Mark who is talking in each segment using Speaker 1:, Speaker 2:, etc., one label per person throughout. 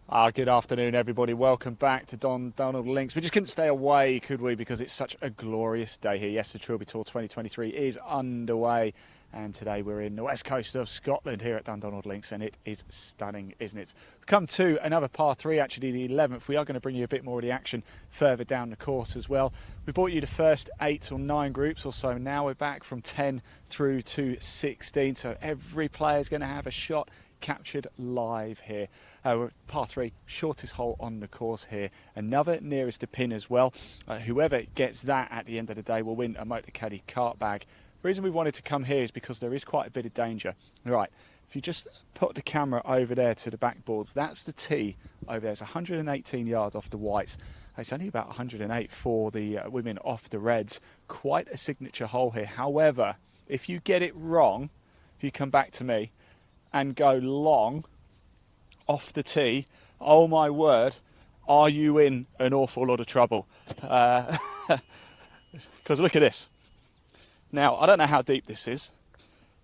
Speaker 1: Good afternoon, everybody. Welcome back to Dundonald Links. We just couldn't stay away, could we? Because it's such a glorious day here. Yes, the Trilby Tour 2023 is underway. And today we're in the west coast of Scotland here at Dundonald Links. And it is stunning, isn't it? We've come to another par 3, actually the 11th. We are going to bring you a bit more of the action further down the course as well. We brought you the first 8 or 9 groups or so. Now we're back from 10 through to 16. So every player is going to have a shot captured live here. We're par 3, shortest hole on the course here. Another nearest to pin as well. Whoever gets that at the end of the day will win a Motocaddy cart bag. The reason we wanted to come here is because there is quite a bit of danger. Right, if you just put the camera over there to the backboards, that's the tee over there. It's 118 yards off the whites. It's only about 108 for the women off the reds. Quite a signature hole here. However, if you get it wrong, if you come back to me and go long off the tee, oh my word, are you in an awful lot of trouble? Because look at this. Now, I don't know how deep this is,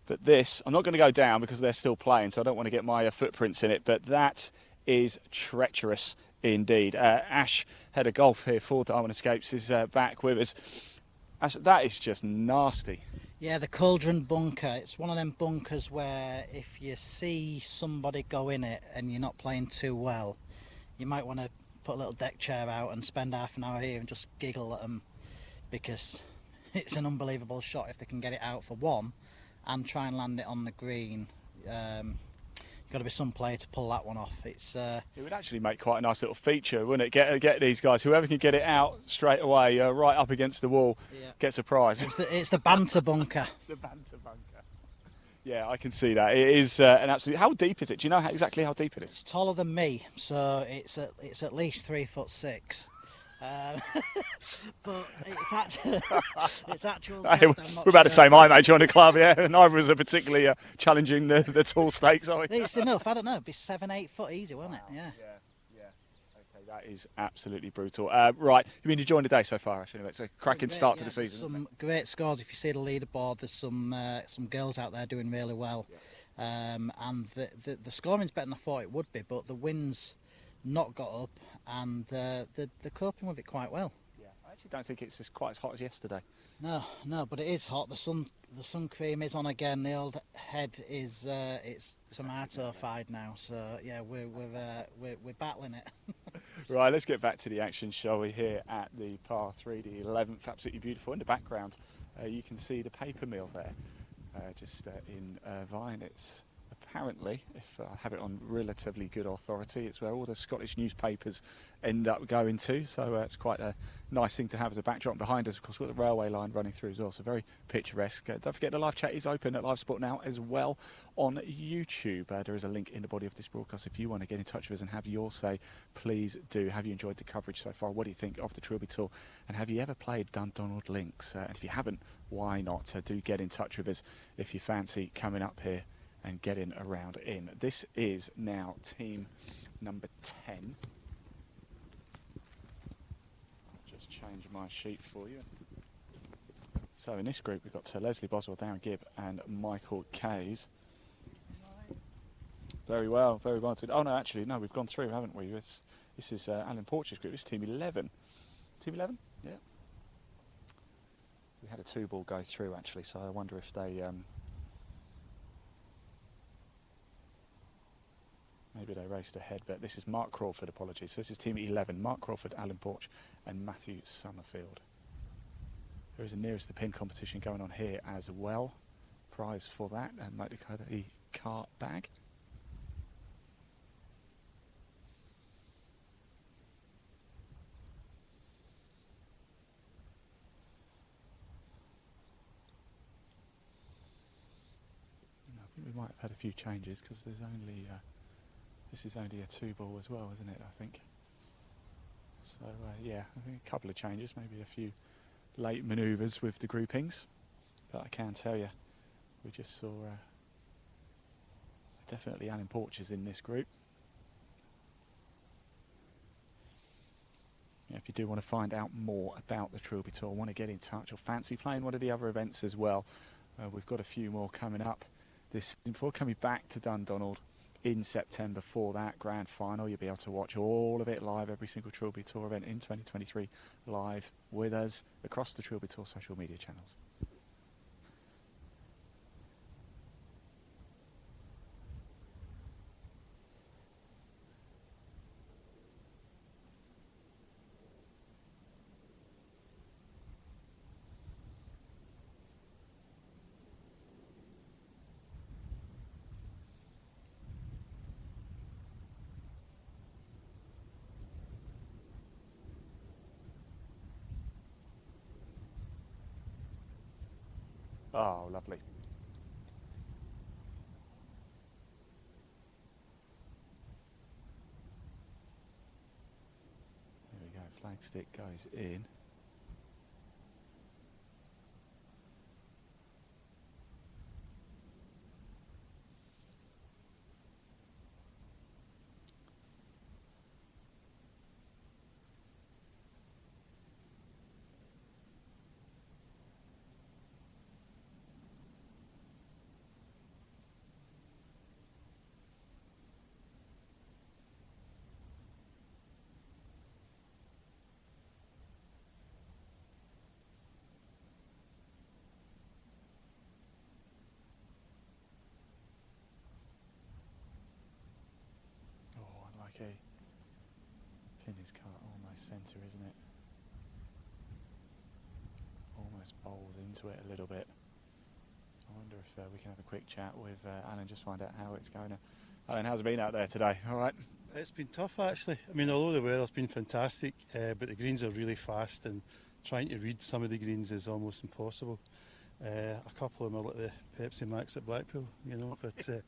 Speaker 1: but this, I'm not going to go down because they're still playing, so I don't want to get my footprints in it, but that is treacherous indeed. Ash, head of golf here for Diamond Escapes, is back with us. Ash, that is just nasty.
Speaker 2: Yeah, the Cauldron bunker. It's one of them bunkers where if you see somebody go in it and you're not playing too well, you might want to put a little deck chair out and spend half an hour here and just giggle at them, because it's an unbelievable shot if they can get it out for one and try and land it on the green. You've got to be some player to pull that one off. It
Speaker 1: would actually make quite a nice little feature, wouldn't it? Get these guys, whoever can get it out straight away, right up against the wall, yeah, gets a prize.
Speaker 2: It's the banter bunker.
Speaker 1: The banter bunker. Yeah, I can see that. It is an absolute. How deep is it? Do you know exactly how deep it is?
Speaker 2: It's taller than me, so it's at least 3'6". But it's actual.
Speaker 1: Hey, we're about the same height, mate, on the club, yeah. Neither of us are particularly challenging the tall stakes, are we?
Speaker 2: It's enough. I don't know. It'd be 7-8 foot easy, wouldn't it? Yeah.
Speaker 1: Okay, that is absolutely brutal. Right, you've been enjoying the day so far, actually. It's a cracking start to the season.
Speaker 2: Some great scores. If you see the leaderboard, there's some girls out there doing really well, and the scoring's better than I thought it would be, but the wins not got up, and they're coping with it quite well.
Speaker 1: Yeah, I actually don't think it's quite as hot as yesterday.
Speaker 2: No, but it is hot. The sun cream is on again. The old head is it's tomato-fied now. So yeah, we're battling it.
Speaker 1: Right, let's get back to the action, shall we? Here at the par 3, the 11th, absolutely beautiful. In the background, you can see the paper mill there, just in Vine. It's apparently, if I have it on relatively good authority, it's where all the Scottish newspapers end up going to. So it's quite a nice thing to have as a backdrop. Behind us, of course, we've got the railway line running through as well. So very picturesque. Don't forget the live chat is open at Live Sport now as well on YouTube. There is a link in the body of this broadcast. If you want to get in touch with us and have your say, please do. Have you enjoyed the coverage so far? What do you think of the Trilby Tour? And have you ever played Dundonald Links? And if you haven't, why not? Do get in touch with us if you fancy coming up here and getting around in. This is now team number 10. I'll just change my sheet for you. So in this group we've got Leslie Boswell, Darren Gibb and Michael Kays. Very well. Oh no, actually, no, we've gone through, haven't we? This is Alan Porch's group. This is team 11. Team 11? Yeah. We had a 2-ball go through actually, so I wonder if they maybe they raced ahead, but this is Mark Crawford, apologies. So this is team 11, Mark Crawford, Alan Porch and Matthew Summerfield. There is a nearest to pin competition going on here as well. Prize for that, and Motocaddy cart bag. I think we might have had a few changes because there's only this is only a 2-ball as well, isn't it, I think? So, yeah, I think a couple of changes, maybe a few late manoeuvres with the groupings. But I can tell you, we just saw definitely Alan Porch is in this group. Yeah, if you do want to find out more about the Trilby Tour, want to get in touch or fancy playing one of the other events as well, we've got a few more coming up this season. Before coming back to Dundonald in September for that grand final. You'll be able to watch all of it live, every single Trilby Tour event in 2023 live with us across the Trilby Tour social media channels. Oh, lovely. There we go, flagstick goes in. Okay, pin is cut almost centre, isn't it? Almost bowls into it a little bit. I wonder if we can have a quick chat with Alan, just find out how it's going. Alan, how's it been out there today? All right?
Speaker 3: It's been tough actually. I mean, although the weather's been fantastic, but the greens are really fast and trying to read some of the greens is almost impossible. A couple of them are like the Pepsi Max at Blackpool, you know, but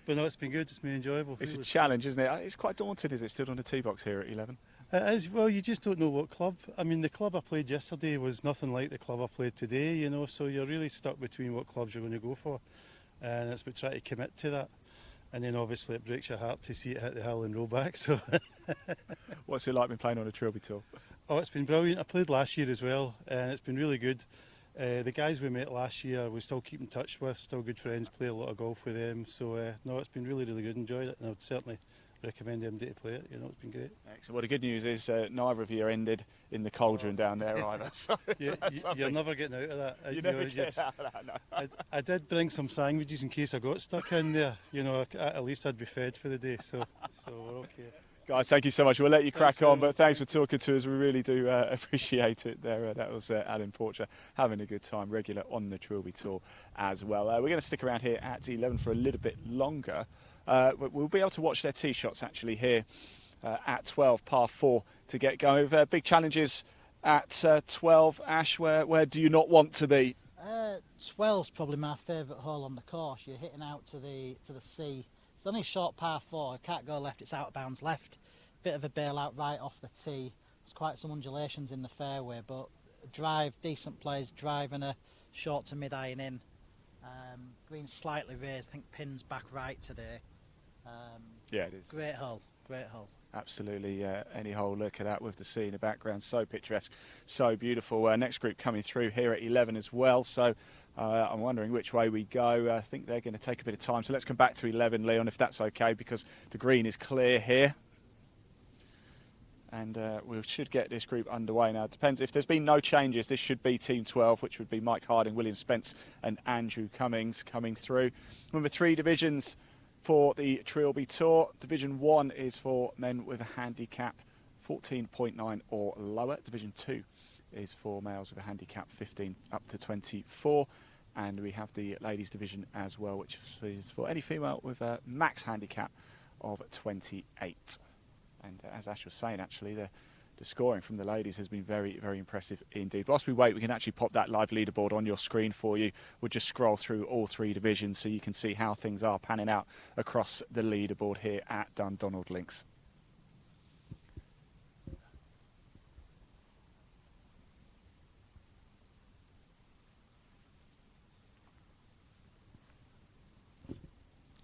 Speaker 3: but no, it's been good, it's been enjoyable.
Speaker 1: It's a challenge, isn't it? It's quite daunting, is it, stood on the tee box here at 11?
Speaker 3: It is, well, you just don't know what club. I mean, the club I played yesterday was nothing like the club I played today, you know, so you're really stuck between what clubs you're going to go for, and it's about trying to commit to that. And then obviously it breaks your heart to see it hit the hill and roll back. So,
Speaker 1: what's it like been playing on a Trilby Tour?
Speaker 3: Oh, it's been brilliant. I played last year as well, and it's been really good. The guys we met last year, we still keep in touch with, still good friends, play a lot of golf with them. So, no, it's been really, really good. Enjoyed it, and I would certainly recommend MD to play it. You know, it's been great.
Speaker 1: Excellent. Well, the good news is neither of you ended in the cauldron down there either. So
Speaker 3: you're never getting out of that.
Speaker 1: You never get out of that, no.
Speaker 3: I did bring some sandwiches in case I got stuck in there. You know, at least I'd be fed for the day. So we're okay.
Speaker 1: Guys, thank you so much. We'll let you crack on, but thanks for talking to us. We really do appreciate it there. That was Alan Porcher having a good time, regular on the Trilby Tour as well. We're going to stick around here at 11 for a little bit longer. But we'll be able to watch their tee shots actually here at 12, par 4 to get going. Big challenges at 12. Ash, where do you not want to be?
Speaker 2: 12's probably my favourite hole on the course. You're hitting out to the sea. It's only a short par 4. It can't go left. It's out of bounds left. Bit of a bailout right off the tee. There's quite some undulations in the fairway, but drive, decent plays, driving a short to mid-iron in. Green slightly raised. I think pin's back right today.
Speaker 1: Yeah, it is.
Speaker 2: Great hole. Great hole.
Speaker 1: Absolutely, any hole. Look at that with the sea in the background, so picturesque, so beautiful. Next group coming through here at 11 as well, so I'm wondering which way we go. I think they're going to take a bit of time, so let's come back to 11, Leon, if that's okay, because the green is clear here. And we should get this group underway now. It depends, if there's been no changes, this should be Team 12, which would be Mike Harding, William Spence and Andrew Cummings coming through. Remember, 3 divisions for the Trilby Tour. Division 1 is for men with a handicap 14.9 or lower. Division 2 is for males with a handicap 15 up to 24. And we have the ladies division as well, which is for any female with a max handicap of 28. And as Ash was saying, actually, the scoring from the ladies has been very, very impressive indeed. Whilst we wait, we can actually pop that live leaderboard on your screen for you. We'll just scroll through all 3 divisions so you can see how things are panning out across the leaderboard here at Dundonald Links.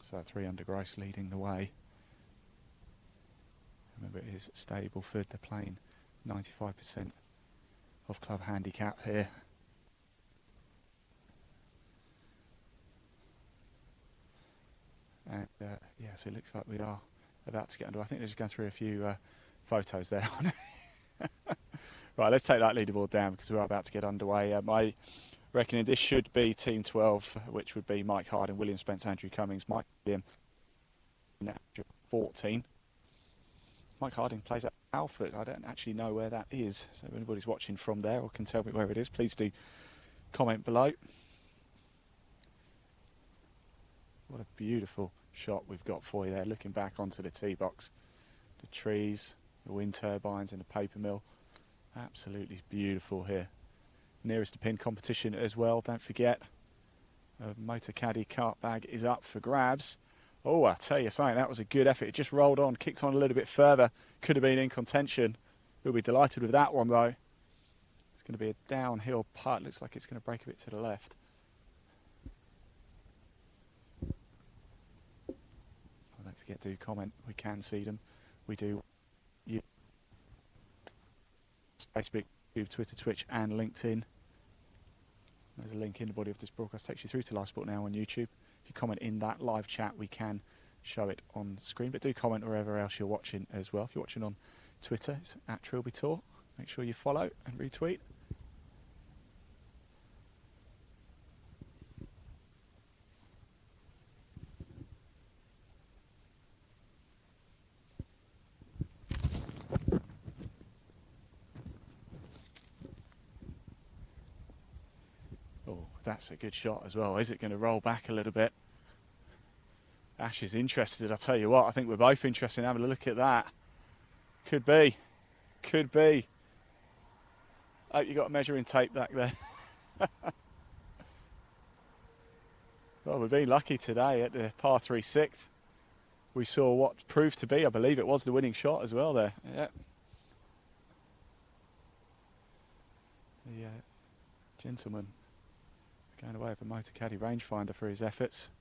Speaker 1: So 3 under Grice leading the way. Remember, it is Stableford, they're playing 95% of club handicap here. And Yes, it looks like we are about to get under. I think they're just going through a few photos there. Right, let's take that leaderboard down because we're about to get underway. My reckoning, this should be Team 12, which would be Mike Harding, William Spence, Andrew Cummings, Mike William, 14. Mike Harding plays at Alford. I don't actually know where that is. So if anybody's watching from there or can tell me where it is, please do comment below. What a beautiful shot we've got for you there, looking back onto the tee box. The trees, the wind turbines and the paper mill. Absolutely beautiful here. Nearest to pin competition as well, don't forget. A Motocaddy cart bag is up for grabs. Oh, I tell you something, that was a good effort. It just rolled on, kicked on a little bit further. Could have been in contention. We'll be delighted with that one though. It's going to be a downhill putt. Looks like it's going to break a bit to the left. Oh, don't forget to comment. We can see them. We do. Facebook, YouTube, Twitter, Twitch and LinkedIn. There's a link in the body of this broadcast. Takes you through to Live Sport Now on YouTube. If you comment in that live chat, we can show it on the screen. But do comment wherever else you're watching as well. If you're watching on Twitter, it's at Trilby Tour. Make sure you follow and retweet. That's a good shot as well. Is it going to roll back a little bit? Ash is interested. I'll tell you what, I think we're both interested in having a look at that. Could be. Could be. Hope you got a measuring tape back there. Well, we've been lucky today at the par 3 6th. We saw what proved to be, I believe it was the winning shot as well there. Yeah. The gentleman going away with a Motocaddy rangefinder for his efforts.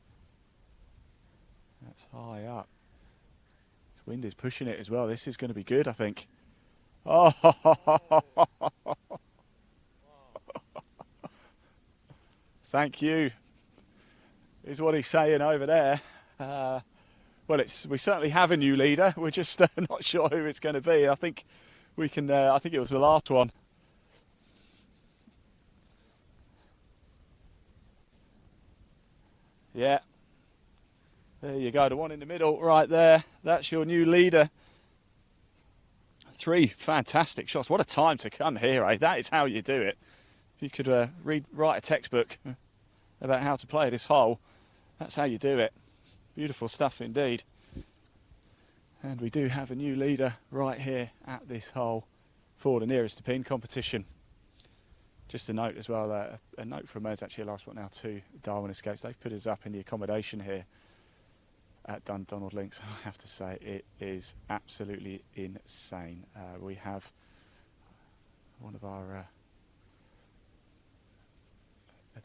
Speaker 1: That's high up. This wind is pushing it as well. This is going to be good, I think. Oh! Thank you, is what he's saying over there. Well, we certainly have a new leader. We're just not sure who it's going to be. I think we can. I think it was the last one. Yeah, there you go, the one in the middle right there. That's your new leader. 3 fantastic shots. What a time to come here, eh? That is how you do it. If you could write a textbook about how to play this hole, that's how you do it. Beautiful stuff indeed. And we do have a new leader right here at this hole for the nearest to pin competition. Just a note as well, a note from us actually, Live Sport Now to Darwin Escapes. They've put us up in the accommodation here at Dundonald Links. I have to say, it is absolutely insane. We have one of our,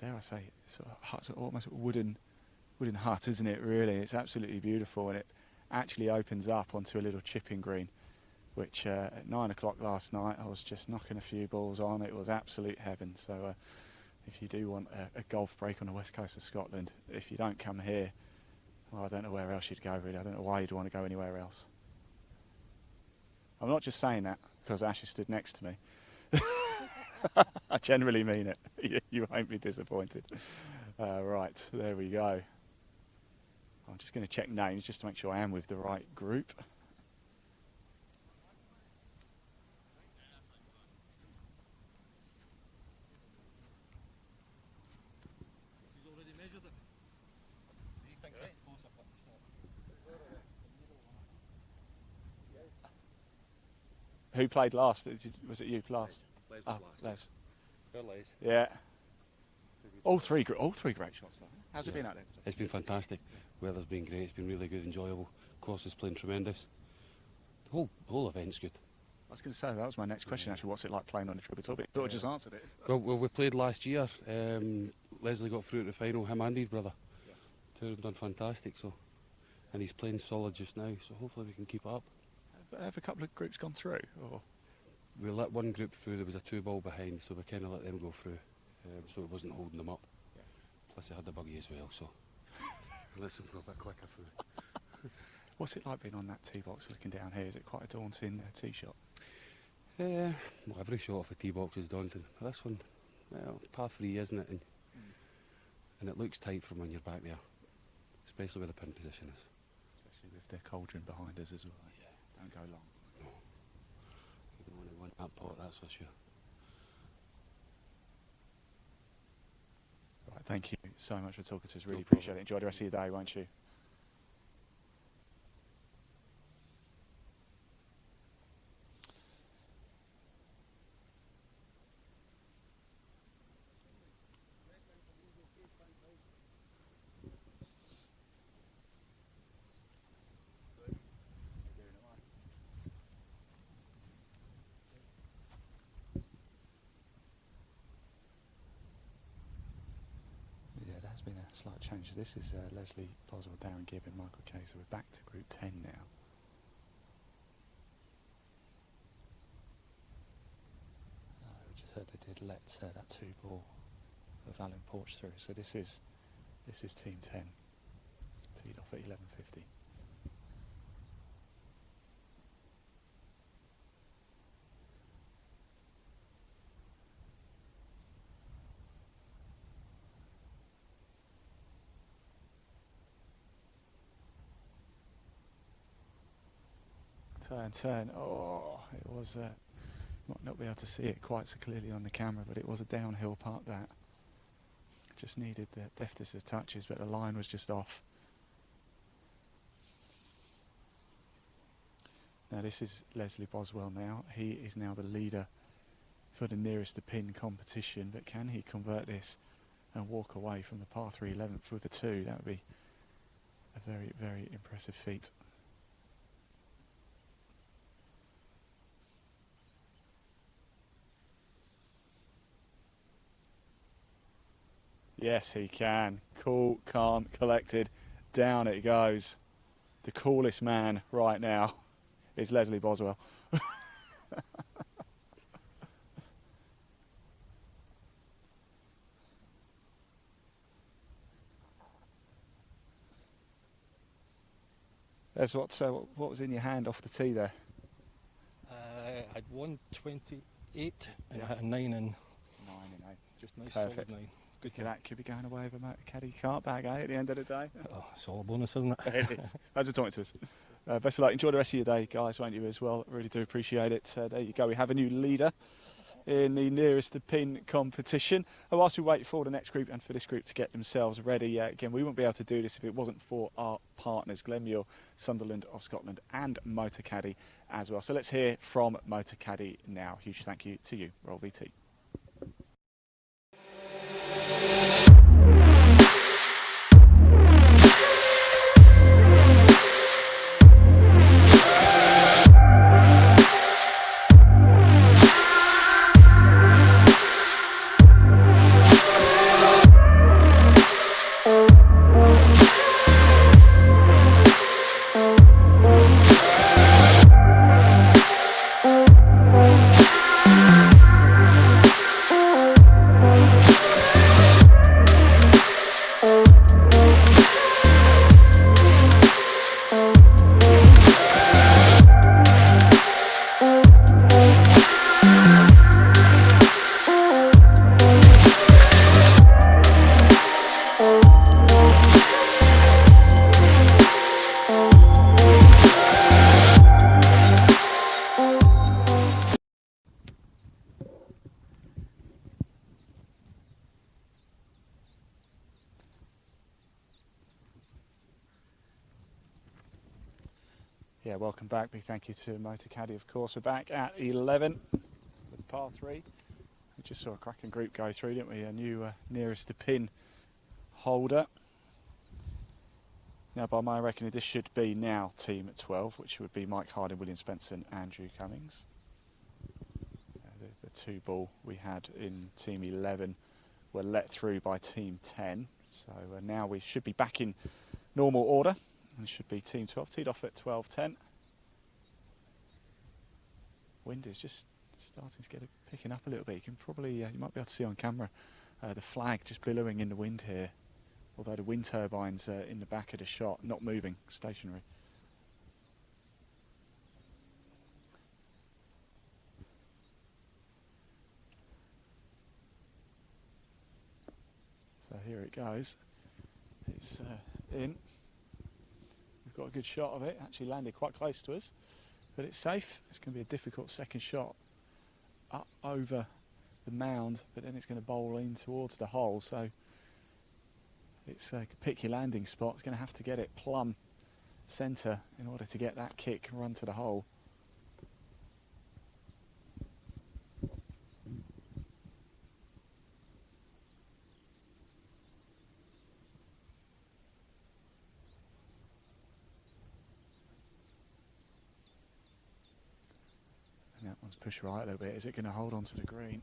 Speaker 1: dare I say, sort of almost wooden hut, isn't it, really? It's absolutely beautiful, and it actually opens up onto a little chipping green, which at 9 o'clock last night I was just knocking a few balls on. It was absolute heaven. So if you do want a golf break on the west coast of Scotland, if you don't come here, well, I don't know where else you'd go really. I don't know why you'd want to go anywhere else. I'm not just saying that because Ash is stood next to me. I generally mean it. You won't be disappointed. Right, there we go. I'm just going to check names just to make sure I am with the right group. Who played last? Was it you last?
Speaker 4: Les
Speaker 1: oh,
Speaker 4: last.
Speaker 1: Les. Yeah. All three great shots though. How's it been out there today?
Speaker 4: It's been fantastic. Weather's been great. It's been really good, enjoyable. Course is playing tremendous. The whole event's good.
Speaker 1: I was going to say, that was my next question actually. What's it like playing on the Trilby Tour? But I just answered it.
Speaker 4: Well, we played last year. Leslie got through to the final. Him and his brother. Yeah. Two have done fantastic. So, and he's playing solid just now. So hopefully we can keep it up.
Speaker 1: Have a couple of groups gone through? Or?
Speaker 4: We let one group through. There was a 2-ball behind, so we kind of let them go through. So it wasn't holding them up. Yeah. Plus, they had the buggy as well, so let's them go a bit quicker through.
Speaker 1: What's it like being on that tee box looking down here? Is it quite a daunting tee shot?
Speaker 4: Well, every shot off a tee box is daunting. This one, well, par 3, isn't it? And it looks tight from when you're back there, especially where the pin position is.
Speaker 1: Especially with the cauldron behind us as well.
Speaker 4: Yeah.
Speaker 1: Don't go long.
Speaker 4: No. You don't want to win that pot, that's for sure.
Speaker 1: Right, thank you so much for talking to us. Really
Speaker 4: No
Speaker 1: appreciate
Speaker 4: problem.
Speaker 1: it. Enjoy the rest of your day, won't you? Yeah, there has been a slight change. This is Leslie Boswell, Darren Gibb and Michael Kay, so we're back to Group 10 now. We just heard they did let that 2-ball of Alan Porch through, so this is Team 10, teed off at 11:50. Turn. Oh, it was. Might not be able to see it quite so clearly on the camera, but it was a downhill putt that just needed the deftest of touches, but the line was just off. Now this is Leslie Boswell now. He is now the leader for the nearest to pin competition, but can he convert this and walk away from the par 3 11th with a 2? That would be a very, very impressive feat. Yes, he can. Cool, calm, collected. Down it goes. The coolest man right now is Leslie Boswell. There's what was in your hand off the tee there?
Speaker 5: I had 128 and
Speaker 1: Yeah.
Speaker 5: I had a 9 in.
Speaker 1: 9 and 8.
Speaker 5: Just nice
Speaker 1: Perfect.
Speaker 5: solid 9. Good.
Speaker 1: That could be going away with a Motocaddy. You can't bag out at the end of the day.
Speaker 5: Oh, it's all a bonus, isn't it?
Speaker 1: It is. Thanks for talking to us. Best of luck. Enjoy the rest of your day, guys, won't you, as well? Really do appreciate it. There you go. We have a new leader in the nearest to pin competition. And whilst we wait for the next group and for this group to get themselves ready, again, we wouldn't be able to do this if it wasn't for our partners, Glenmuir, Sunderland of Scotland and Motocaddy as well. So let's hear from Motocaddy now. Huge thank you to you, Roll VT. Yeah, welcome back. Big thank you to Motocaddy, of course. We're back at 11 with par 3. We just saw a cracking group go through, didn't we? A new nearest to pin holder. Now, by my reckoning, this should be now team at 12, which would be Mike Harding, William Spencer and Andrew Cummings. The 2-ball we had in team 11 were let through by team 10. So now we should be back in normal order. And should be team 12, teed off at 12:10. Wind is just starting to get picking up a little bit. You can probably, you might be able to see on camera, the flag just billowing in the wind here although the wind turbines in the back of the shot, not moving, stationary. So here it goes. It's in. We've got a good shot of it. Actually landed quite close to us, but it's safe. It's going to be a difficult second shot up over the mound, but then it's going to bowl in towards the hole. So it's pick your landing spot. It's going to have to get it plumb centre in order to get that kick and run to the hole. And that one's pushed right a little bit. Is it going to hold on to the green?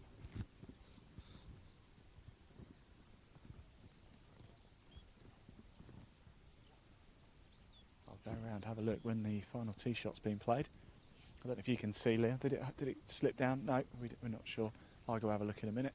Speaker 1: Go around, have a look when the final tee shot's been played. I don't know if you can see, Leah. Did it slip down? No, we're not sure. I'll go have a look in a minute.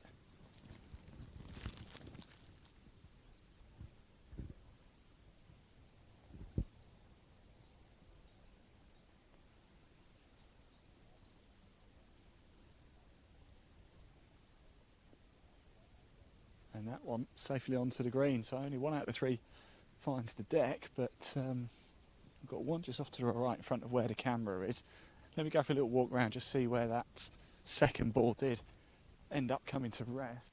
Speaker 1: And that one safely onto the green. So only 1 out of the 3 finds the deck, but I've got one just off to the right in front of where the camera is. Let me go for a little walk around, just see where that second ball did end up coming to rest.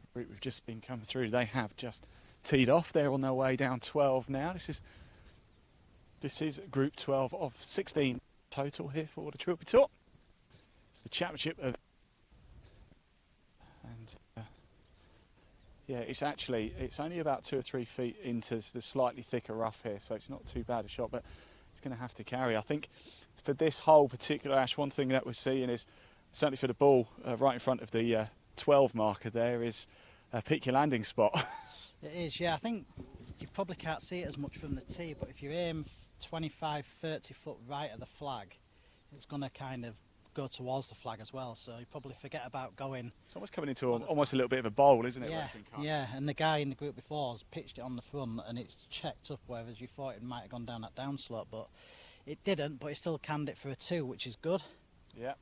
Speaker 1: The group we've just been coming through, they have just teed off. They're on their way down 12 now. This is group 12 of 16 total here for the Trilby Tour. It's the Championship of... And yeah, it's only about 2 or 3 feet into the slightly thicker rough here, so it's not too bad a shot, but it's going to have to carry. I think for this hole particular, Ash, one thing that we're seeing is, certainly for the ball right in front of the 12 marker there, is pick your landing spot.
Speaker 2: It is, yeah. I think you probably can't see it as much from the tee, but if you aim 25, 30 foot right of the flag, it's going to kind of go towards the flag as well, so you probably forget about going.
Speaker 1: It's almost coming into almost a little bit of a bowl, isn't it?
Speaker 2: Yeah, yeah, and the guy in the group before has pitched it on the front and it's checked up, whereas you thought it might have gone down that downslope, but it didn't, but he still canned it for a 2, which is good.
Speaker 1: Yeah.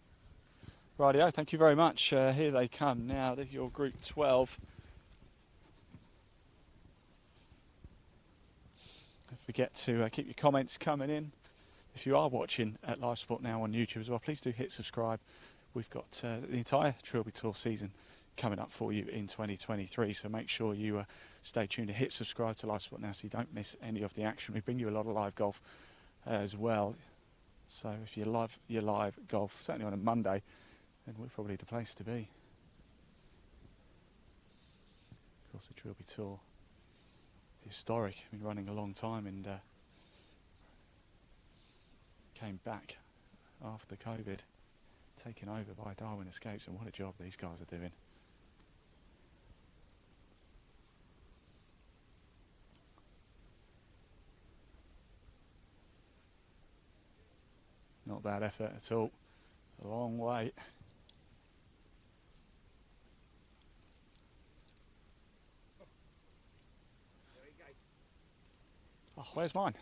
Speaker 1: Rightio, thank you very much. Here they come now. This is your group 12. Don't forget to keep your comments coming in. If you are watching at Live Sport now on YouTube as well, please do hit subscribe. We've got the entire Trilby Tour season coming up for you in 2023, so make sure you stay tuned to hit subscribe to Live Sport now so you don't miss any of the action. We bring you a lot of live golf as well, so if you love your live golf, certainly on a Monday, then we're probably the place to be. Of course, the Trilby Tour, historic, been running a long time, and came back after COVID, taken over by Darwin Escapes, and what a job these guys are doing. Not a bad effort at all. It's a long way. Oh, where's mine?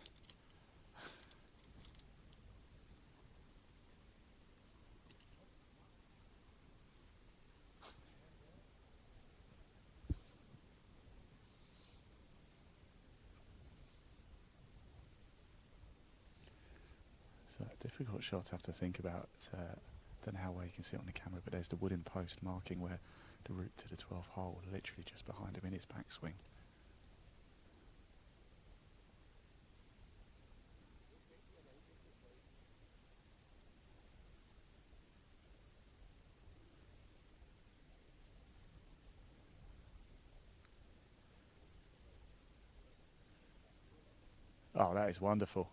Speaker 1: So difficult shot to have to think about. Don't know how well you can see it on the camera, but there's the wooden post marking where the route to the 12th hole, literally just behind him in his backswing. Oh, that is wonderful.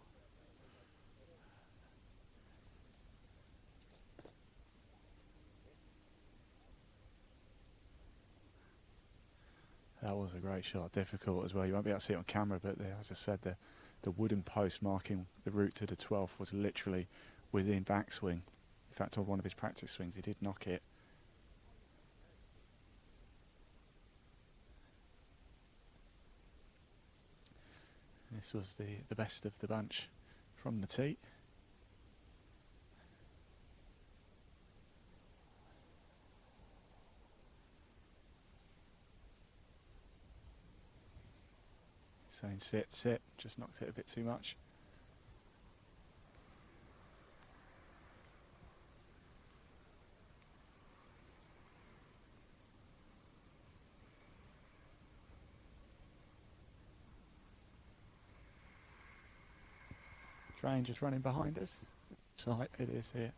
Speaker 1: That was a great shot, difficult as well. You won't be able to see it on camera, but as I said, the wooden post marking the route to the 12th was literally within backswing. In fact, on one of his practice swings, he did knock it. This was the best of the bunch from the tee. Saying sit, sit, just knocked it a bit too much. Train just running behind us. Sight it is here.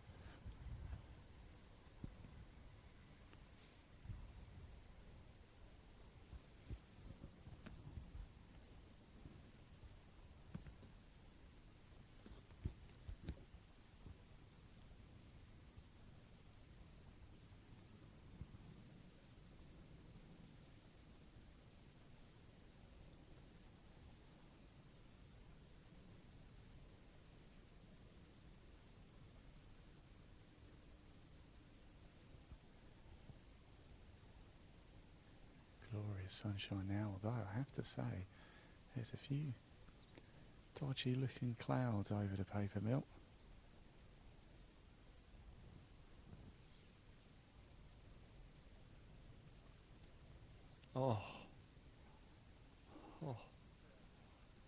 Speaker 1: Glorious sunshine now, although I have to say there's a few dodgy looking clouds over the paper mill. Oh.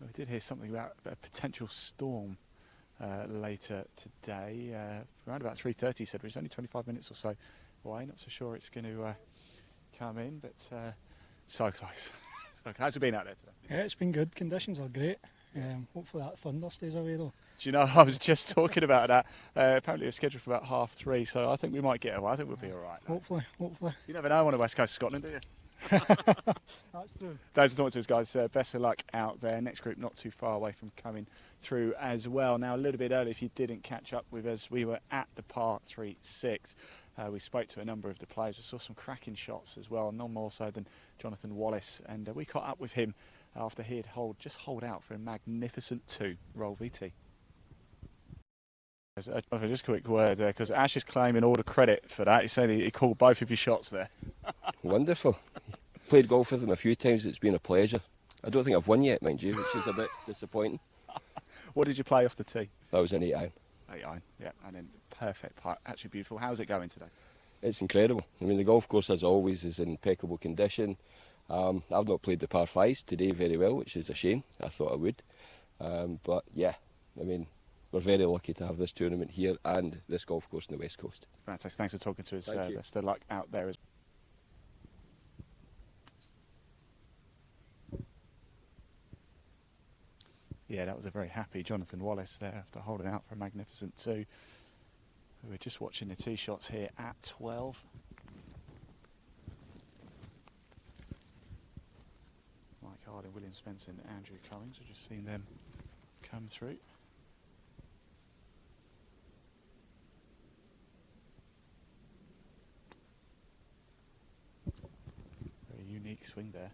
Speaker 1: We did hear something about a potential storm later today. Around about 3:30 said, it's only 25 minutes or so away. Not so sure it's going to come in, but so close. How's it been out there today?
Speaker 5: Yeah, it's been good. Conditions are great. Hopefully that thunder stays away though.
Speaker 1: Do you know, I was just talking about that. Apparently it's scheduled for about 3:30, so I think we might get away. I think we'll be all right.
Speaker 5: Hopefully.
Speaker 1: You never know on the west coast of Scotland, do you?
Speaker 5: That's true.
Speaker 1: Those are talking to us, guys. Best of luck out there. Next group not too far away from coming through as well. Now, a little bit early, if you didn't catch up with us, we were at the par 3 6th. We spoke to a number of the players. We saw some cracking shots as well, none more so than Jonathan Wallace. And we caught up with him after he had holed out for a magnificent 2 roll VT. Just a quick word there, because Ash is claiming all the credit for that. He's saying he called both of your shots there.
Speaker 6: Wonderful. Played golf with him a few times. It's been a pleasure. I don't think I've won yet, mind you, which is a bit disappointing.
Speaker 1: What did you play off the tee?
Speaker 6: That was an 8-iron.
Speaker 1: 8-iron, yeah, and then perfect putt. Actually beautiful. How's it going today?
Speaker 6: It's incredible. I mean, the golf course, as always, is in impeccable condition. I've not played the par 5s today very well, which is a shame. I thought I would. But yeah, I mean, we're very lucky to have this tournament here and this golf course on the West Coast.
Speaker 1: Fantastic. Thanks for talking to us.
Speaker 6: Thank you.
Speaker 1: Best of luck out there. Yeah, that was a very happy Jonathan Wallace there after holding out for a magnificent 2. We're just watching the tee shots here at 12. Mike Harding, William Spencer and Andrew Cummings. We've just seen them come through. Very unique swing there.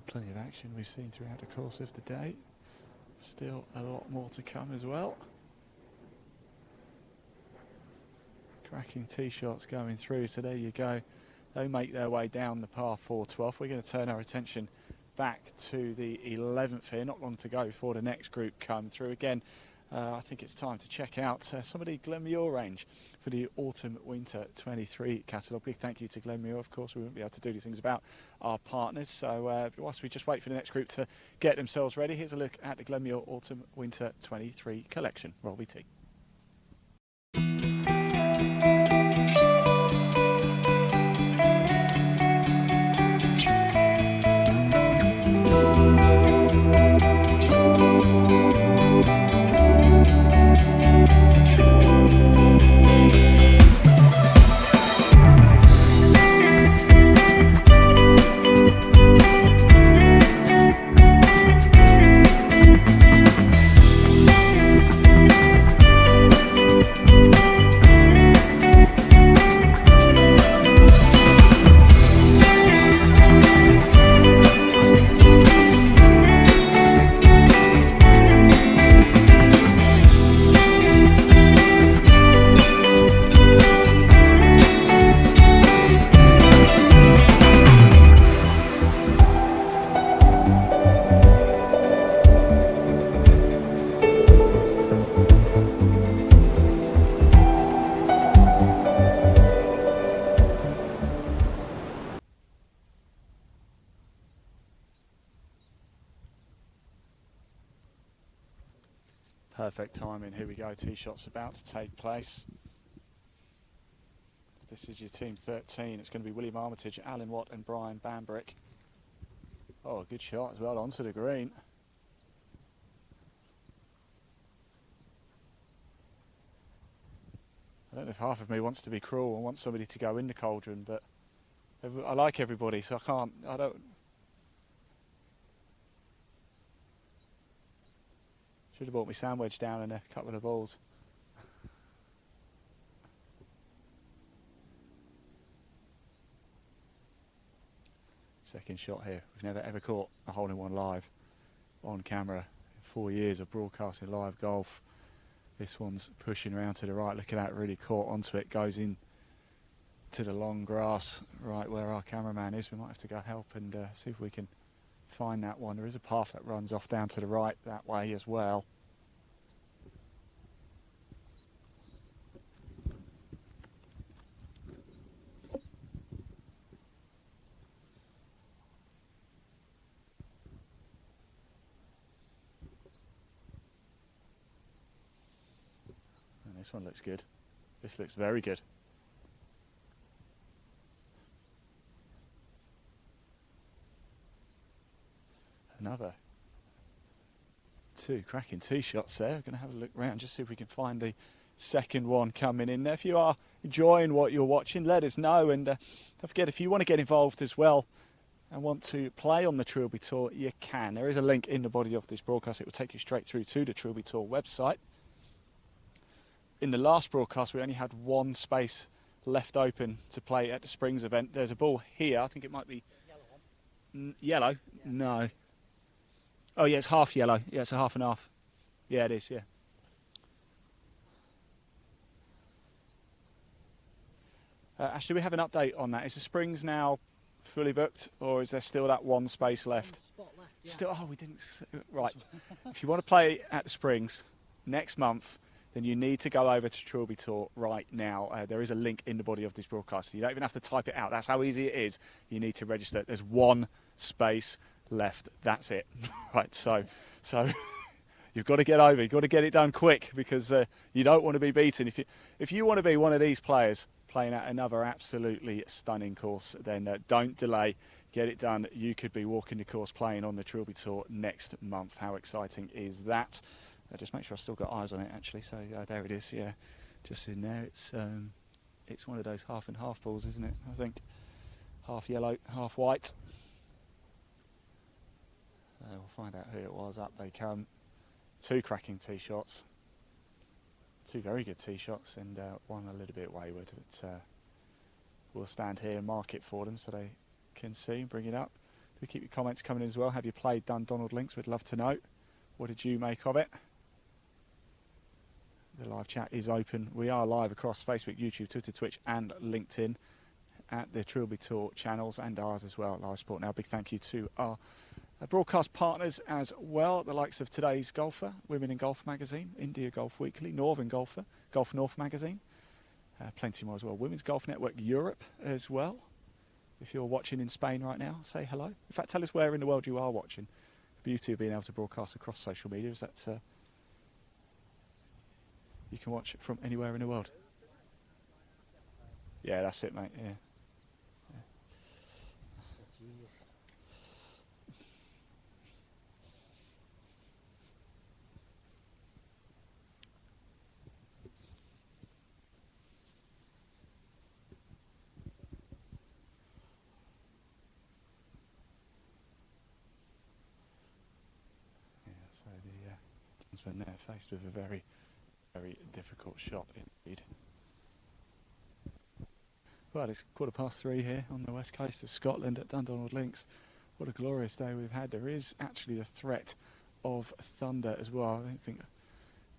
Speaker 1: Plenty of action we've seen throughout the course of the day. Still a lot more to come as well. Cracking tee shots going through, so there you go. They make their way down the par 4 12th. We're going to turn our attention back to the 11th here. Not long to go before the next group come through. Again, I think it's time to check out some of the Glenmuir range for the Autumn-Winter 23 catalogue. Big thank you to Glenmuir. Of course, we wouldn't be able to do these things without our partners. So whilst we just wait for the next group to get themselves ready, here's a look at the Glenmuir Autumn-Winter 23 collection. Roll VT. Perfect timing. Here we go. Tee shot's about to take place. This is your team 13. It's going to be William Armitage, Alan Watt and Brian Bambrick. Oh, good shot as well onto the green. I don't know if half of me wants to be cruel and wants somebody to go in the cauldron, but I like everybody, so I don't. Should have brought my sandwich down and a couple of balls. Second shot here. We've never ever caught a hole-in-one live on camera. In 4 years of broadcasting live golf. This one's pushing around to the right. Look at that, really caught onto it. Goes in to the long grass right where our cameraman is. We might have to go help and see if we can find that one. There is a path that runs off down to the right that way as well. This one looks good. This looks very good. Another two cracking tee shots there. We're going to have a look around, just see if we can find the second one coming in there. If you are enjoying what you're watching, let us know. And don't forget, if you want to get involved as well and want to play on the Trilby Tour, you can. There is a link in the body of this broadcast. It will take you straight through to the Trilby Tour website. In the last broadcast, we only had one space left open to play at the Springs event. There's a ball here. I think it might be yellow. Yeah. No. Oh, yeah, it's half yellow. Yeah, it's a half and half. Yeah, it is, yeah. Ashley, we have an update on that. Is the Springs now fully booked, or is there still that one space left?
Speaker 2: Spot left, yeah.
Speaker 1: Still, oh, we didn't. Right. If you want to play at the Springs next month, then you need to go over to Trilby Tour right now. There is a link in the body of this broadcast. You don't even have to type it out. That's how easy it is. You need to register. There's one space left. That's it. Right, so you've got to get over. You've got to get it done quick, because you don't want to be beaten. If you want to be one of these players playing at another absolutely stunning course, then don't delay. Get it done. You could be walking the course playing on the Trilby Tour next month. How exciting is that? Just make sure I've still got eyes on it, actually. So there it is, yeah, just in there. It's one of those half and half balls, isn't it? I think half yellow, half white. We'll find out who it was. Up they come. Two cracking tee shots. Two very good tee shots, and one a little bit wayward. We'll stand here and mark it for them so they can see. Bring it up. Do keep your comments coming in as well. Have you played Dundonald Links? We'd love to know. What did you make of it? The live chat is open. We are live across Facebook, YouTube, Twitter, Twitch and LinkedIn at the Trilby Tour channels, and ours as well, Live Sport Now. Big thank you to our broadcast partners as well, the likes of Today's Golfer, Women in Golf magazine, India Golf Weekly, Northern Golfer, Golf North magazine, plenty more as well. Women's Golf Network Europe as well. If you're watching in Spain right now, say hello. In fact, tell us where in the world you are watching. The beauty of being able to broadcast across social media is that you can watch it from anywhere in the world. Yeah, that's it, mate. Yeah. So the Johnsman there faced with a very, very difficult shot indeed. Well, it's 3:15 here on the west coast of Scotland at Dundonald Links. What a glorious day we've had. There is actually the threat of thunder as well. I don't think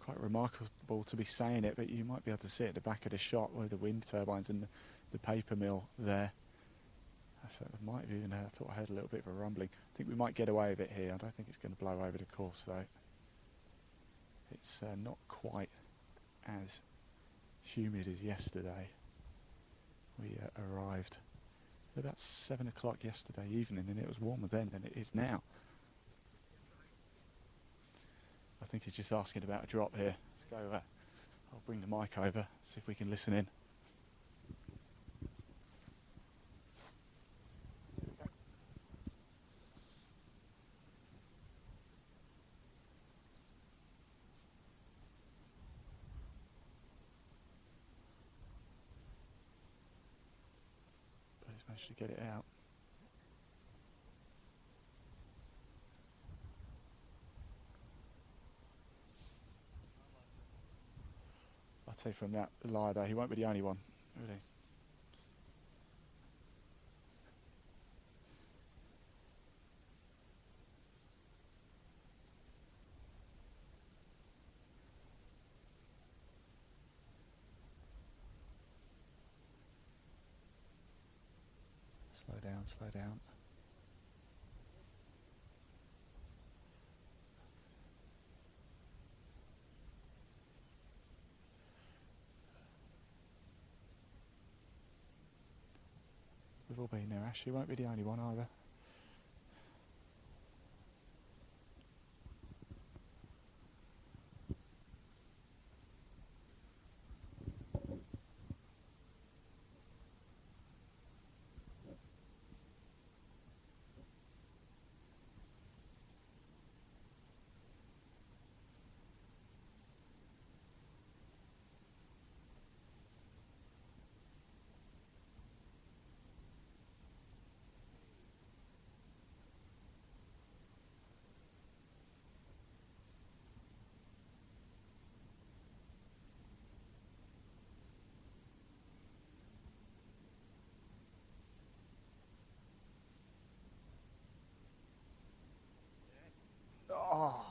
Speaker 1: quite remarkable to be saying it, but you might be able to see it at the back of the shot where the wind turbines and the paper mill there. I thought I might have even I thought I heard a little bit of a rumbling. I think we might get away with it here. I don't think it's going to blow over the course though. It's not quite as humid as yesterday. We arrived at about 7 o'clock yesterday evening, and it was warmer then than it is now. I think he's just asking about a drop here. Let's go. I'll bring the mic over, see if we can listen in. But he's managed to get it out. I'd say from that lie though, he won't be the only one, will he? Slow down, slow down. We've all been there, Ash. You won't be the only one either. Oh.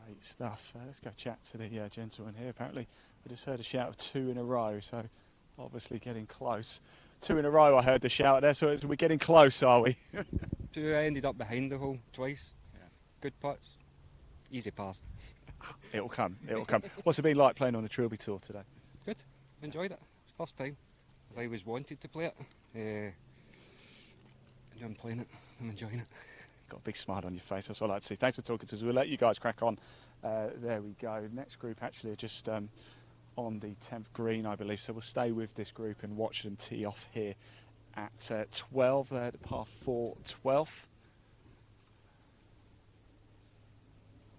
Speaker 1: Great stuff. Let's go chat to the gentleman here. Apparently, we just heard a shout of 2 in a row, so obviously getting close. 2 in a row, I heard the shout there, so we're getting close, are we?
Speaker 4: Two ended up behind the hole twice. Yeah. Good putts. Easy pass.
Speaker 1: It'll come, it'll come. What's it been like playing on a Trilby tour today?
Speaker 4: Good. Enjoyed it. First time. If I was wanted to play it, I'm playing it. I'm enjoying it.
Speaker 1: Got a big smile on your face, that's what I like to see. Thanks for talking to us. We'll let you guys crack on. There we go. Next group actually are just on the 10th green, I believe. So we'll stay with this group and watch them tee off here at 12. They're at par 4, 12th.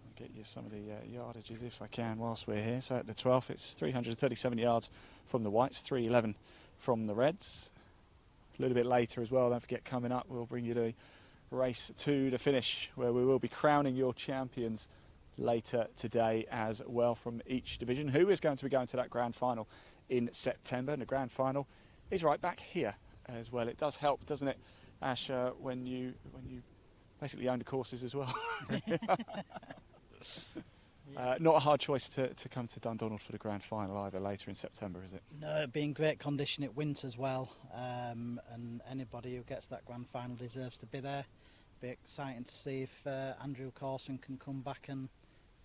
Speaker 1: I'll get you some of the yardages if I can whilst we're here. So at the 12th, it's 337 yards from the whites, 311 from the reds. A little bit later as well, don't forget, coming up, we'll bring you the race to the finish, where we will be crowning your champions later today as well from each division, who is going to be going to that grand final in September. And the grand final is right back here as well. It does help, doesn't it, Ash, when you basically own the courses as well. Not a hard choice to come to Dundonald for the grand final either later in September, is it?
Speaker 2: No, it'd be in great condition. It winters well, and anybody who gets that grand final deserves to be there. Be exciting to see if Andrew Corson can come back and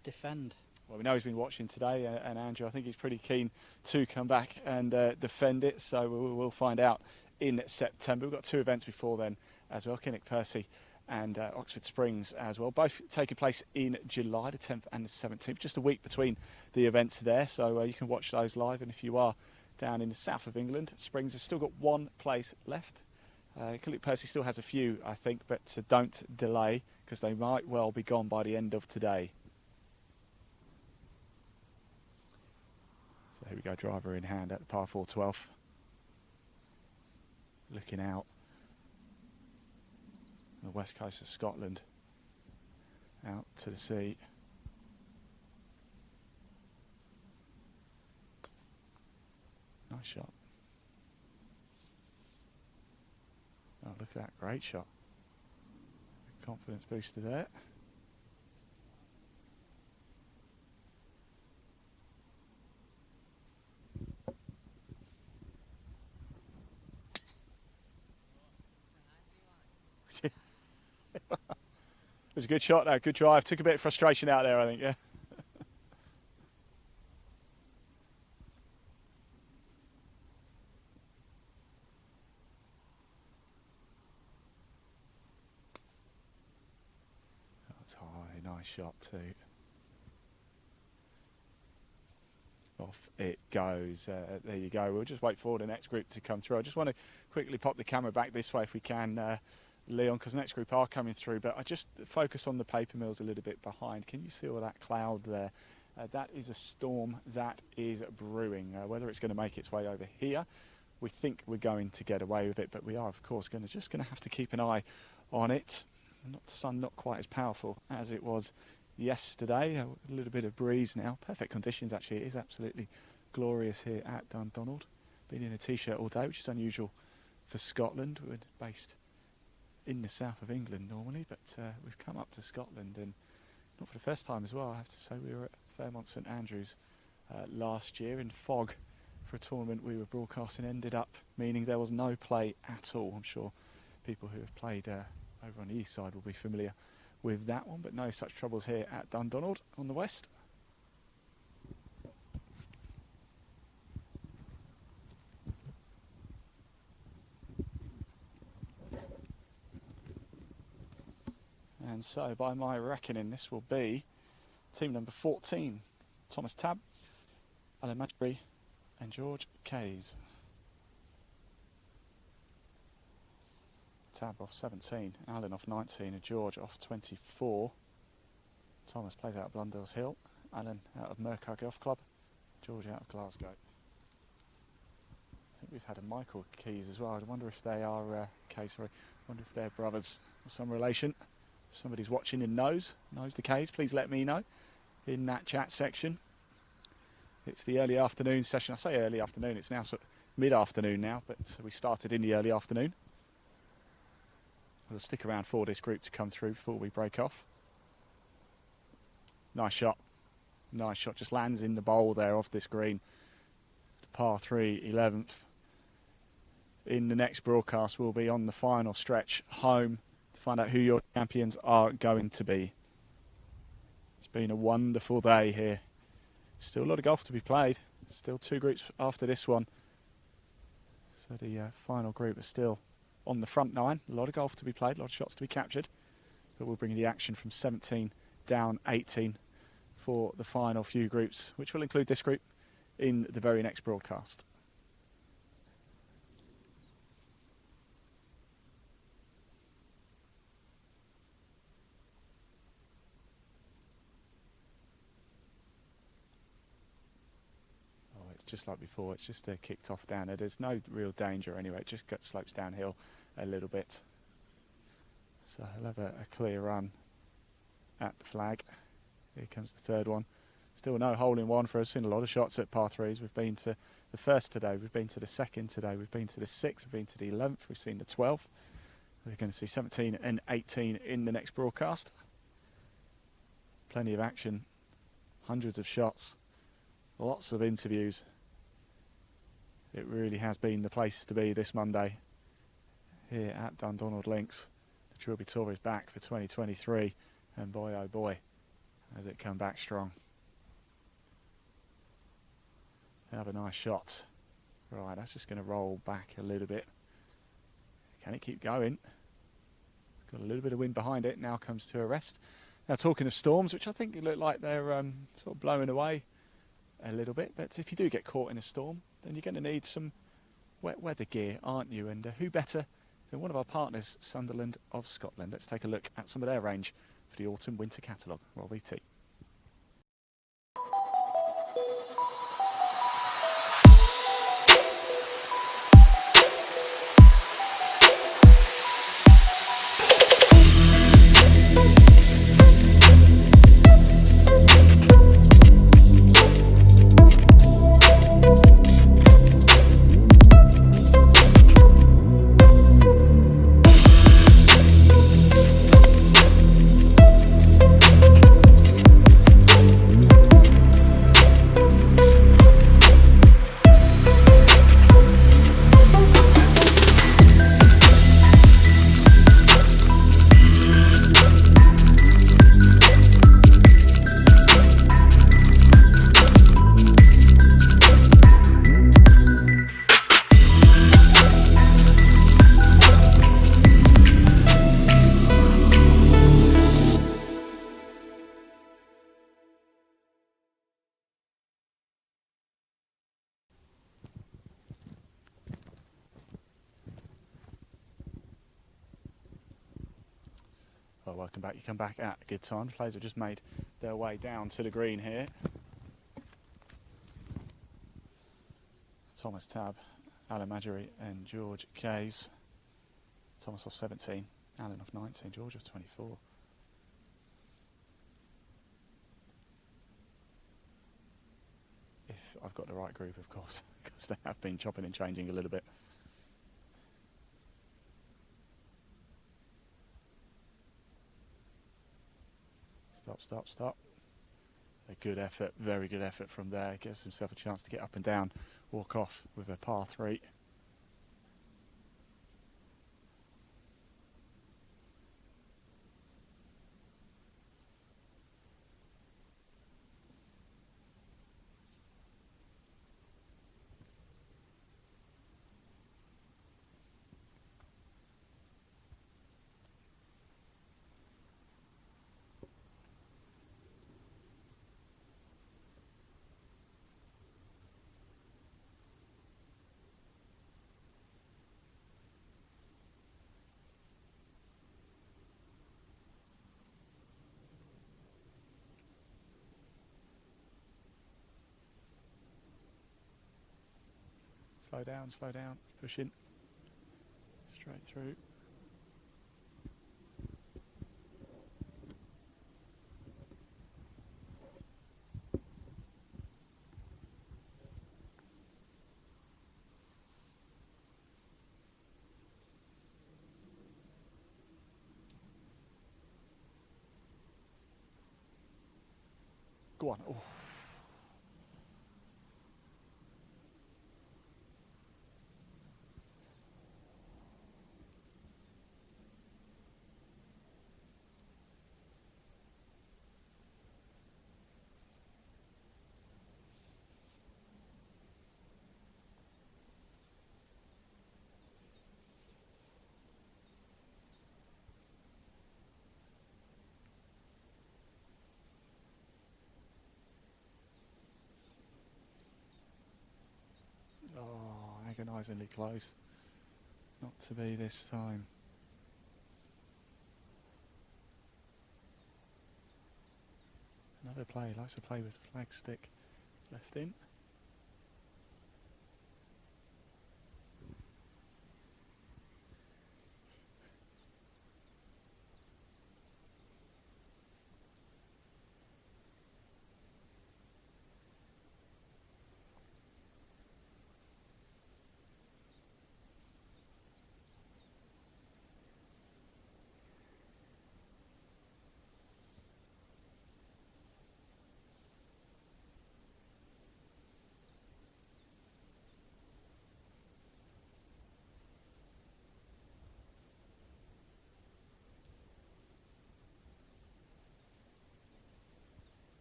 Speaker 2: defend.
Speaker 1: Well, we know he's been watching today, and Andrew, I think he's pretty keen to come back and defend it, so we'll find out in September. We've got 2 events before then as well, Kinnick Percy and Oxford Springs as well, both taking place in July, the 10th and the 17th, just a week between the events there, so you can watch those live. And if you are down in the south of England, Springs has still got 1 place left. Kinnick Percy still has a few, I think, but don't delay, because they might well be gone by the end of today. So here we go, driver in hand at the par 4 12th. Looking out on the west coast of Scotland, out to the sea. Nice shot. Oh, look at that, great shot. Confidence booster there. It was a good shot, though. Good drive. Took a bit of frustration out there, I think, yeah. That's high. Nice shot, too. Off it goes. There you go. We'll just wait for the next group to come through. I just want to quickly pop the camera back this way if we can, Leon, because the next group are coming through. But I just focus on the paper mills a little bit behind. Can you see all that cloud there? That is a storm that is brewing. Whether it's going to make its way over here, we think we're going to get away with it, but we are, of course, just going to have to keep an eye on it. The sun not quite as powerful as it was yesterday. A little bit of breeze now. Perfect conditions, actually. It is absolutely glorious here at Dundonald. Been in a t-shirt all day, which is unusual for Scotland. We're based in the south of England normally, but we've come up to Scotland, and not for the first time as well, I have to say. We were at Fairmont St Andrews last year in fog for a tournament we were broadcasting. Ended up meaning there was no play at all. I'm sure people who have played over on the east side will be familiar with that one, but no such troubles here at Dundonald on the west. And so by my reckoning, this will be team number 14, Thomas Tabb, Alan Madbury and George Kays. Tabb off 17, Alan off 19 and George off 24. Thomas plays out of Blundell's Hill, Alan out of Mercar Golf Club, George out of Glasgow. I think we've had a Michael Keys as well. I wonder if they are, I wonder if they're brothers or some relation. If somebody's watching and knows the Keys, please let me know in that chat section. It's the early afternoon session. I say early afternoon, it's now sort of mid-afternoon now, but we started in the early afternoon. We'll stick around for this group to come through before we break off. Nice shot. Nice shot. Just lands in the bowl there off this green. Par 3, 11th. In the next broadcast, we'll be on the final stretch home to find out who your champions are going to be. It's been a wonderful day here. Still a lot of golf to be played. Still 2 groups after this one. So the final group is still on the front 9. A lot of golf to be played, a lot of shots to be captured. But we'll bring you the action from 17 down 18 for the final few groups, which will include this group in the very next broadcast. Just like before, it's just kicked off down there. There's no real danger anyway, it just slopes downhill a little bit. So he'll have a clear run at the flag. Here comes the third one. Still no hole in one for us. Seen a lot of shots at par 3s. We've been to the first today, we've been to the second today, we've been to the 6th, we've been to the 11th, we've seen the 12th. We're going to see 17 and 18 in the next broadcast. Plenty of action, hundreds of shots, lots of interviews. It really has been the place to be this Monday here at Dundonald Links. The Trilby Tour is back for 2023, and boy oh boy has it come back strong. Have a nice shot. Right, that's just going to roll back a little bit. Can it keep going? Got a little bit of wind behind it, now comes to a rest. Now talking of storms, which I think look like they're sort of blowing away a little bit, but if you do get caught in a storm, then you're going to need some wet weather gear, aren't you? And who better than one of our partners, Sunderland of Scotland. Let's take a look at some of their range for the autumn-winter catalogue. Roll BT. Well, welcome back. You come back at a good time. The players have just made their way down to the green here. Thomas Tabb, Alan Madgery and George Kays. Thomas off 17, Alan off 19, George off 24. If I've got the right group, of course, because they have been chopping and changing a little bit. Stop, stop, stop. A good effort, very good effort from there. Gives himself a chance to get up and down, walk off with a par 3. Slow down, pushing straight through. Go on. Oh. Oh, agonisingly close. Not to be this time. Another play, likes to play with flag stick left in.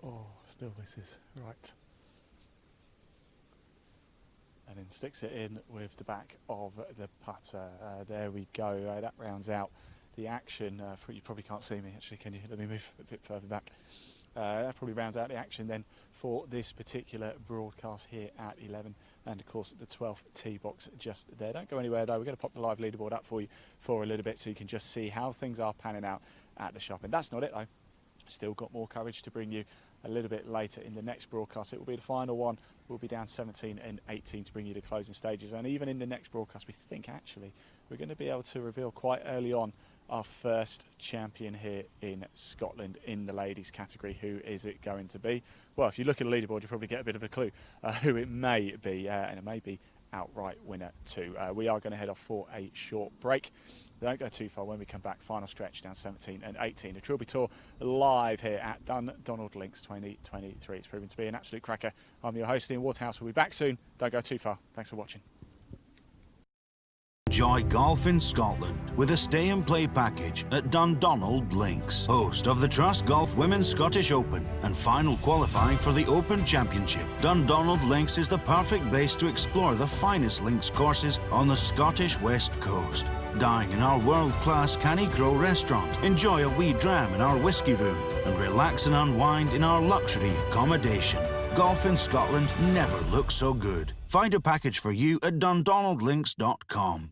Speaker 1: Oh, still misses. Right. And then sticks it in with the back of the putter. There we go. That rounds out the action. You probably can't see me, actually, can you? Let me move a bit further back. That probably rounds out the action then for this particular broadcast here at 11. And, of course, the 12th tee box just there. Don't go anywhere, though. We're going to pop the live leaderboard up for you for a little bit so you can just see how things are panning out at the shop. And that's not it, though. Still got more coverage to bring you a little bit later in the next broadcast. It will be the final one. We'll be down 17 and 18 to bring you the closing stages. And even in the next broadcast, we think actually we're going to be able to reveal quite early on our first champion here in Scotland in the ladies category. Who is it going to be? Well, if you look at the leaderboard, you probably get a bit of a clue who it may be, and it may be outright winner too. We are going to head off for a short break. Don't go too far. When we come back, final stretch down 17 and 18. The Trilby Tour live here at Dundonald Links 2023. It's proven to be an absolute cracker. I'm your host, Ian Waterhouse. We'll be back soon. Don't go too far. Thanks for watching.
Speaker 7: Enjoy golf in Scotland with a stay and play package at Dundonald Links, host of the Trust Golf Women's Scottish Open and final qualifying for the Open Championship. Dundonald Links is the perfect base to explore the finest links courses on the Scottish West Coast. Dine in our world-class Canny Crow restaurant, enjoy a wee dram in our whisky room and relax and unwind in our luxury accommodation. Golf in Scotland never looks so good. Find a package for you at dundonaldlinks.com.